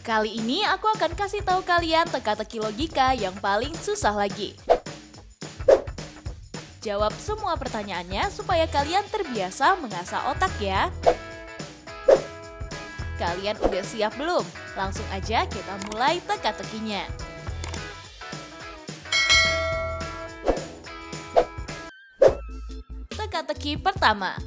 Kali ini aku akan kasih tahu kalian teka-teki logika yang paling susah lagi. Jawab semua pertanyaannya supaya kalian terbiasa mengasah otak ya. Kalian udah siap belum? Langsung aja kita mulai teka-tekinya. Teka-teki pertama.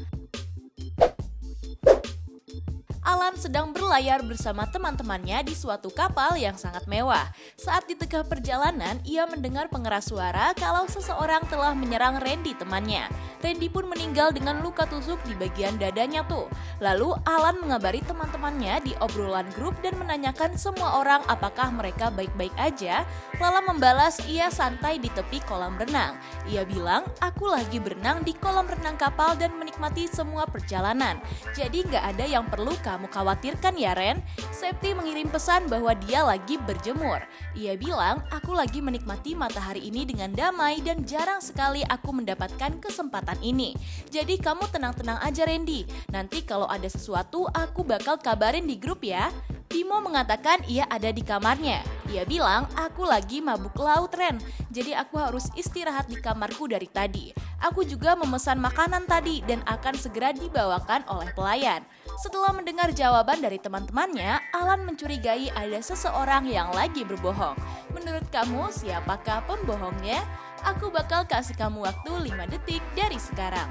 Alan sedang berlayar bersama teman-temannya di suatu kapal yang sangat mewah. Saat di tengah perjalanan, ia mendengar pengeras suara kalau seseorang telah menyerang Randy temannya. Randy pun meninggal dengan luka tusuk di bagian dadanya tuh. Lalu Alan mengabari teman-temannya di obrolan grup dan menanyakan semua orang apakah mereka baik-baik aja. Lala membalas ia santai di tepi kolam renang. Ia bilang, aku lagi berenang di kolam renang kapal dan menikmati semua perjalanan. Jadi nggak ada yang perlu kamu khawatirkan ya Ren. Septi mengirim pesan bahwa dia lagi berjemur. Ia bilang, aku lagi menikmati matahari ini dengan damai dan jarang sekali aku mendapatkan kesempatan ini. Jadi kamu tenang-tenang aja Randy. Nanti kalau ada sesuatu aku bakal kabarin di grup ya. Bimo mengatakan ia ada di kamarnya. Ia bilang, aku lagi mabuk laut Ren. Jadi aku harus istirahat di kamarku dari tadi. Aku juga memesan makanan tadi dan akan segera dibawakan oleh pelayan. Setelah mendengar jawaban dari teman-temannya, Alan mencurigai ada seseorang yang lagi berbohong. Menurut kamu siapakah pembohongnya? Aku bakal kasih kamu waktu 5 detik dari sekarang.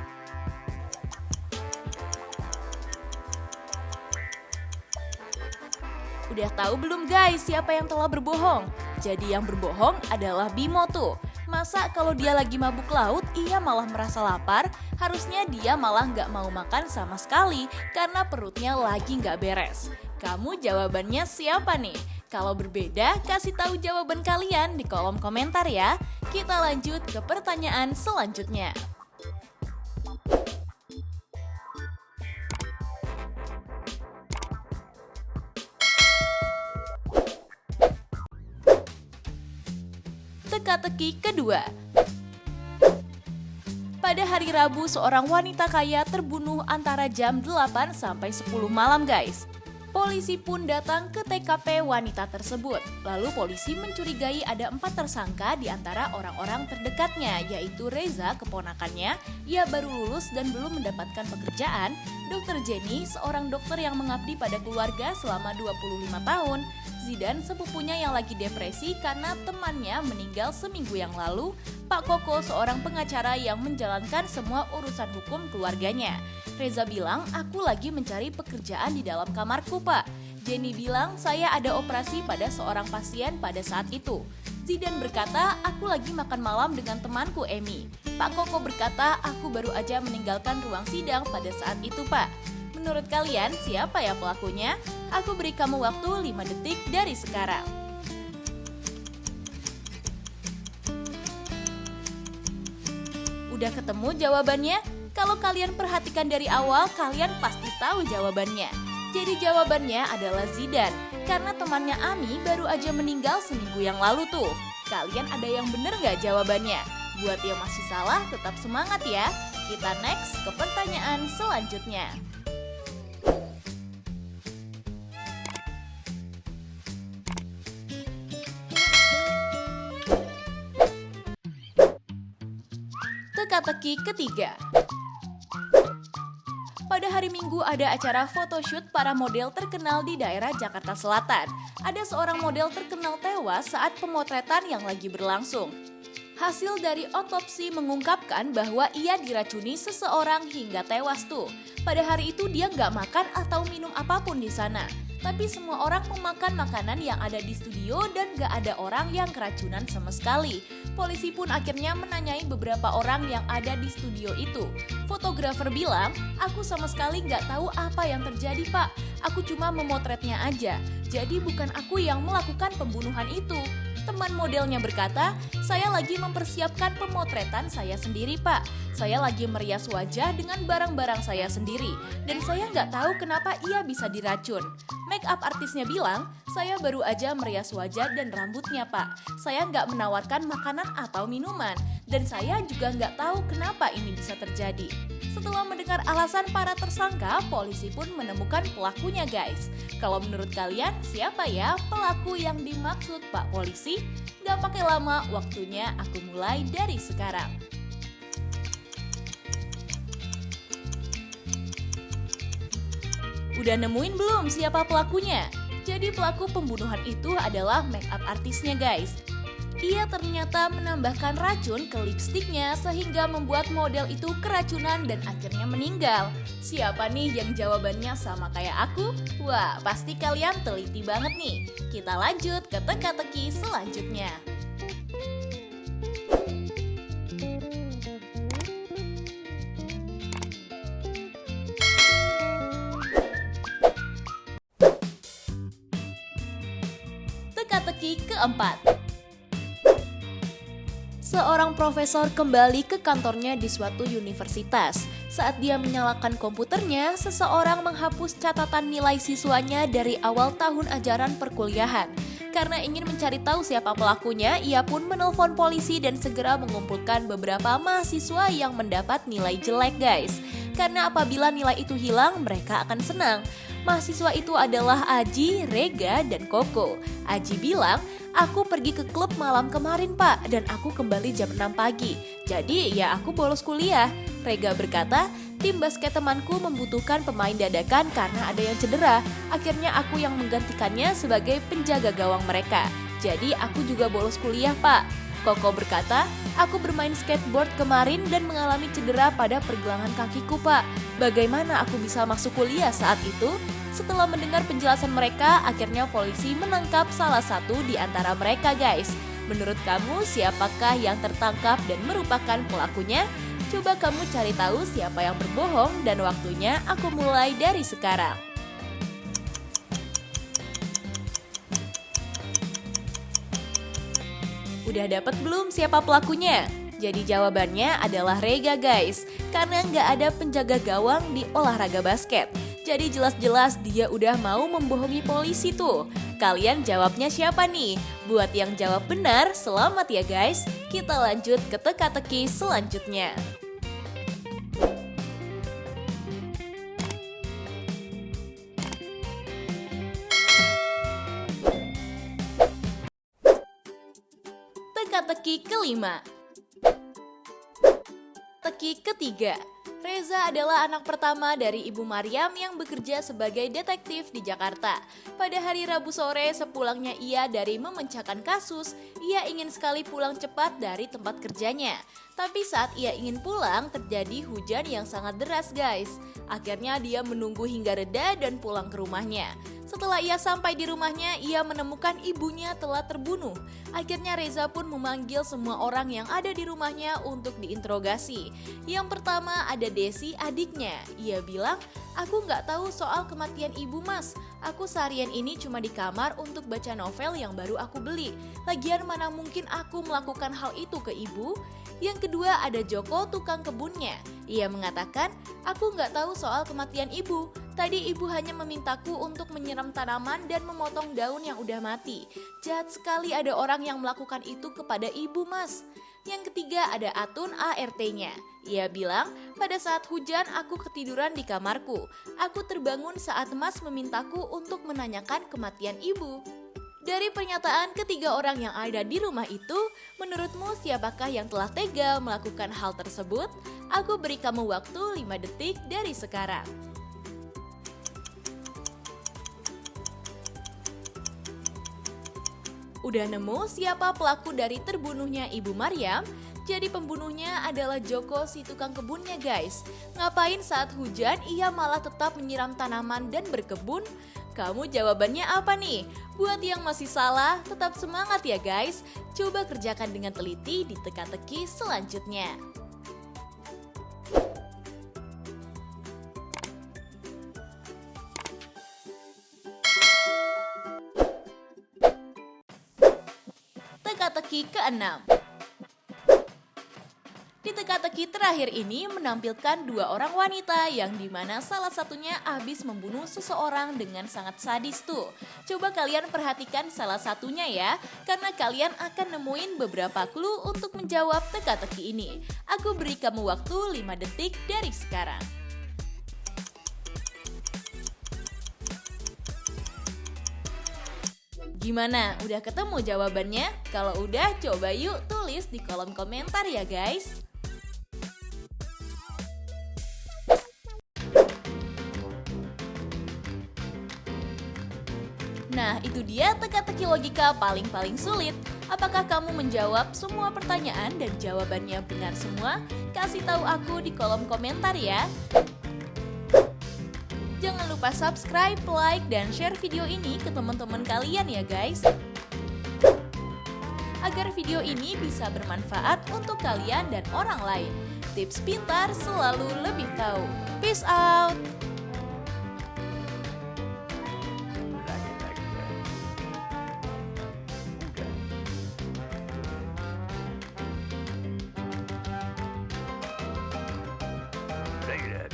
Udah tahu belum guys siapa yang telah berbohong? Jadi yang berbohong adalah Bimo tuh. Masa kalau dia lagi mabuk laut, ia malah merasa lapar? Harusnya dia malah nggak mau makan sama sekali karena perutnya lagi nggak beres. Kamu jawabannya siapa nih? Kalau berbeda, kasih tahu jawaban kalian di kolom komentar ya. Kita lanjut ke pertanyaan selanjutnya. Teka-teki kedua. Pada hari Rabu, seorang wanita kaya terbunuh antara jam 8 sampai 10 malam guys. Polisi pun datang ke TKP wanita tersebut. Lalu polisi mencurigai ada 4 tersangka di antara orang-orang terdekatnya, yaitu Reza, keponakannya. Ia baru lulus dan belum mendapatkan pekerjaan. Dr. Jenny, seorang dokter yang mengabdi pada keluarga selama 25 tahun. Zidan, sepupunya yang lagi depresi karena temannya meninggal seminggu yang lalu. Pak Koko, seorang pengacara yang menjalankan semua urusan hukum keluarganya. Reza bilang, aku lagi mencari pekerjaan di dalam kamarku Pak. Jenny bilang, saya ada operasi pada seorang pasien pada saat itu. Zidan berkata, aku lagi makan malam dengan temanku Emi. Pak Koko berkata, aku baru aja meninggalkan ruang sidang pada saat itu Pak. Menurut kalian siapa ya pelakunya? Aku beri kamu waktu 5 detik dari sekarang. Udah ketemu jawabannya? Kalau kalian perhatikan dari awal, kalian pasti tahu jawabannya. Jadi jawabannya adalah Zidan, karena temannya Ami baru aja meninggal seminggu yang lalu tuh. Kalian ada yang bener gak jawabannya? Buat yang masih salah, tetap semangat ya. Kita next ke pertanyaan selanjutnya. Teka-teki ketiga. Pada hari Minggu ada acara photoshoot para model terkenal di daerah Jakarta Selatan. Ada seorang model terkenal tewas saat pemotretan yang lagi berlangsung. Hasil dari otopsi mengungkapkan bahwa ia diracuni seseorang hingga tewas tuh. Pada hari itu dia nggak makan atau minum apapun di sana. Tapi semua orang memakan makanan yang ada di studio dan gak ada orang yang keracunan sama sekali. Polisi pun akhirnya menanyai beberapa orang yang ada di studio itu. Fotografer bilang, aku sama sekali gak tahu apa yang terjadi Pak. Aku cuma memotretnya aja. Jadi bukan aku yang melakukan pembunuhan itu. Teman modelnya berkata, saya lagi mempersiapkan pemotretan saya sendiri Pak. Saya lagi merias wajah dengan barang-barang saya sendiri. Dan saya nggak tahu kenapa ia bisa diracun. Make up artisnya bilang, saya baru aja merias wajah dan rambutnya Pak. Saya nggak menawarkan makanan atau minuman. Dan saya juga nggak tahu kenapa ini bisa terjadi. Setelah mendengar alasan para tersangka, polisi pun menemukan pelakunya guys. Kalau menurut kalian, siapa ya pelaku yang dimaksud Pak Polisi? Gak pakai lama, waktunya aku mulai dari sekarang. Udah nemuin belum siapa pelakunya? Jadi pelaku pembunuhan itu adalah makeup artisnya guys. Ia ternyata menambahkan racun ke lipstiknya sehingga membuat model itu keracunan dan akhirnya meninggal. Siapa nih yang jawabannya sama kayak aku? Wah, pasti kalian teliti banget nih. Kita lanjut ke teka-teki selanjutnya. Teka-teki keempat. Seorang profesor kembali ke kantornya di suatu universitas. Saat dia menyalakan komputernya, seseorang menghapus catatan nilai siswanya dari awal tahun ajaran perkuliahan. Karena ingin mencari tahu siapa pelakunya, ia pun menelpon polisi dan segera mengumpulkan beberapa mahasiswa yang mendapat nilai jelek guys. Karena apabila nilai itu hilang, mereka akan senang. Mahasiswa itu adalah Aji, Rega, dan Koko. Aji bilang, aku pergi ke klub malam kemarin pak, dan aku kembali jam 6 pagi. Jadi ya aku bolos kuliah. Rega berkata, tim basket temanku membutuhkan pemain dadakan karena ada yang cedera. Akhirnya aku yang menggantikannya sebagai penjaga gawang mereka. Jadi aku juga bolos kuliah pak. Koko berkata, aku bermain skateboard kemarin dan mengalami cedera pada pergelangan kakiku pak. Bagaimana aku bisa masuk kuliah saat itu? Setelah mendengar penjelasan mereka, akhirnya polisi menangkap salah satu di antara mereka guys. Menurut kamu siapakah yang tertangkap dan merupakan pelakunya? Coba kamu cari tahu siapa yang berbohong dan waktunya aku mulai dari sekarang. Udah dapat belum siapa pelakunya? Jadi jawabannya adalah Rega guys, karena nggak ada penjaga gawang di olahraga basket. Jadi jelas-jelas dia udah mau membohongi polisi tuh. Kalian jawabnya siapa nih? Buat yang jawab benar, selamat ya guys. Kita lanjut ke teka-teki selanjutnya. Teka-teki kelima. Teki ketiga. Reza adalah anak pertama dari Ibu Maryam yang bekerja sebagai detektif di Jakarta. Pada hari Rabu sore sepulangnya ia dari memecahkan kasus, ia ingin sekali pulang cepat dari tempat kerjanya. Tapi saat ia ingin pulang terjadi hujan yang sangat deras guys. Akhirnya dia menunggu hingga reda dan pulang ke rumahnya. Setelah ia sampai di rumahnya, ia menemukan ibunya telah terbunuh. Akhirnya Reza pun memanggil semua orang yang ada di rumahnya untuk diinterogasi. Yang pertama ada Desi, adiknya. Ia bilang, aku nggak tahu soal kematian ibu mas. Aku seharian ini cuma di kamar untuk baca novel yang baru aku beli. Lagian mana mungkin aku melakukan hal itu ke ibu? Yang kedua ada Joko, tukang kebunnya. Ia mengatakan, aku nggak tahu soal kematian ibu. Tadi ibu hanya memintaku untuk menyiram tanaman dan memotong daun yang udah mati. Jahat sekali ada orang yang melakukan itu kepada ibu mas. Yang ketiga ada Atun, ART-nya. Ia bilang, pada saat hujan aku ketiduran di kamarku. Aku terbangun saat mas memintaku untuk menanyakan kematian ibu. Dari pernyataan ketiga orang yang ada di rumah itu, menurutmu siapakah yang telah tega melakukan hal tersebut? Aku beri kamu waktu 5 detik dari sekarang. Udah nemu siapa pelaku dari terbunuhnya Ibu Maryam? Jadi pembunuhnya adalah Joko si tukang kebunnya guys. Ngapain saat hujan ia malah tetap menyiram tanaman dan berkebun? Kamu jawabannya apa nih? Buat yang masih salah, tetap semangat ya guys. Coba kerjakan dengan teliti di teka-teki selanjutnya. Teka-teki ke-6. Di teka Teka-teki terakhir ini menampilkan dua orang wanita yang dimana salah satunya habis membunuh seseorang dengan sangat sadis tuh. Coba kalian perhatikan salah satunya ya, karena kalian akan nemuin beberapa clue untuk menjawab teka-teki ini. Aku beri kamu waktu 5 detik dari sekarang. Gimana? Udah ketemu jawabannya? Kalau udah, coba yuk tulis di kolom komentar ya guys. Nah, itu dia teka-teki logika paling sulit. Apakah kamu menjawab semua pertanyaan dan jawabannya benar semua? Kasih tahu aku di kolom komentar ya. Jangan lupa subscribe, like, dan share video ini ke teman-teman kalian ya guys. Agar video ini bisa bermanfaat untuk kalian dan orang lain. Tips pintar selalu lebih tahu. Peace out! Say that.